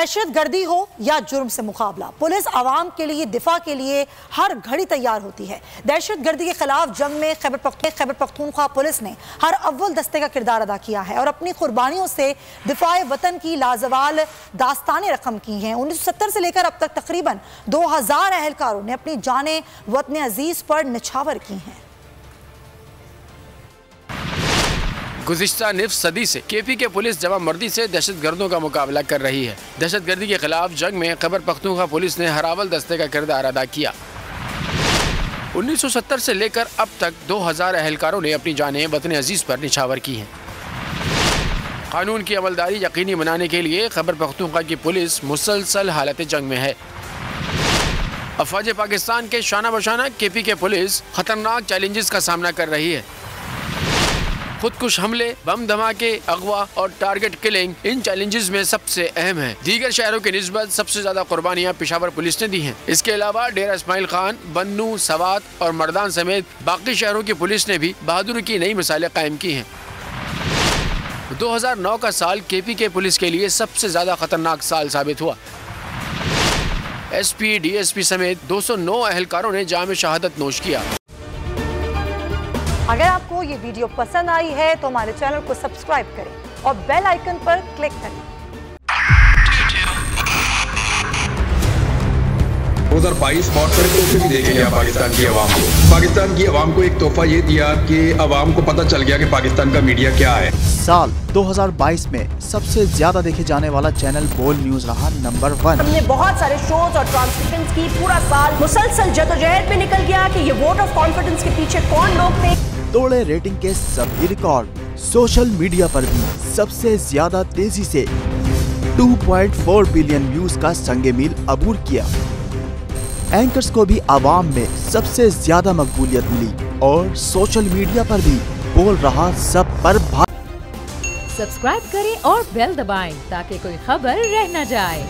दहशतगर्दी हो या जुर्म से मुकाबला, पुलिस आवाम के लिए दिफा के लिए हर घड़ी तैयार होती है। दहशतगर्दी के खिलाफ जंग में खैबर पख्तूनख्वा पुलिस ने हर अव्वल दस्ते का किरदार अदा किया है और अपनी कुर्बानियों से दिफाए वतन की लाजवाल दास्तानें रकम की हैं। 1970 से लेकर अब तक तकरीबन 2000 अहलकारों ने अपनी जानें वतन अजीज पर निछावर की हैं। गुज़िश्ता निफ सदी से केपी के पुलिस जवाबमर्दी से दहशतगर्दों का मुकाबला कर रही है। दहशतगर्दी के खिलाफ जंग में खैबर पख्तूनख्वा पुलिस ने हर अव्वल दस्ते का किरदार अदा किया। 1970 से लेकर अब तक 2000 अहलकारों ने अपनी जानें वतन अजीज पर निछावर की हैं। कानून की अमलदारी यकीनी बनाने के लिए खैबर पख्तूनख्वा की पुलिस मुसलसल हालत जंग में है। अफवाज पाकिस्तान के शाना बशाना केपी के पुलिस खतरनाक चैलेंजेस का सामना कर रही है। खुदकुश हमले, बम धमाके, अगवा और टारगेट किलिंग इन चैलेंजेस में सबसे अहम है। दीगर शहरों की निस्बत सबसे ज्यादा कुर्बानियां पेशावर पुलिस ने दी हैं। इसके अलावा डेरा इस्माइल खान, बन्नू, सवात और मर्दान समेत बाकी शहरों की पुलिस ने भी बहादुरी की नई मिसालें कायम की हैं। 2009 का साल केपी के पुलिस के लिए सबसे ज्यादा खतरनाक साल साबित हुआ। SP, DSP समेत 209 अहलकारों ने जाम शहादत नोश किया। अगर आपको ये वीडियो पसंद आई है तो हमारे चैनल को सब्सक्राइब करें और बेल आइकन पर क्लिक करें। 2022 बहुत सारे तोहफे भी देखे गया पाकिस्तान की आवाम को। पाकिस्तान की आवाम को एक तोहफा ये दिया कि आवाम को पता चल गया कि पाकिस्तान का मीडिया क्या है। साल 2022 में सबसे ज्यादा देखे जाने वाला चैनल बोल न्यूज रहा नंबर 1। हमने बहुत सारे शोज और ट्रांसमिशंस की, पूरा साल मुसलसल जदोजहद में निकल गया कि ये वोट ऑफ कॉन्फिडेंस के पीछे कौन लोग थे। तोड़े रेटिंग के सभी रिकॉर्ड। सोशल मीडिया पर भी सबसे ज्यादा तेजी से 2.4 बिलियन व्यूज का संगे मील अबूर किया। एंकर्स को भी आवाम में सबसे ज्यादा मकबूलियत मिली और सोशल मीडिया पर भी बोल रहा सब पर भारी। सब्सक्राइब करें और बेल दबाएं ताकि कोई खबर रह न जाए।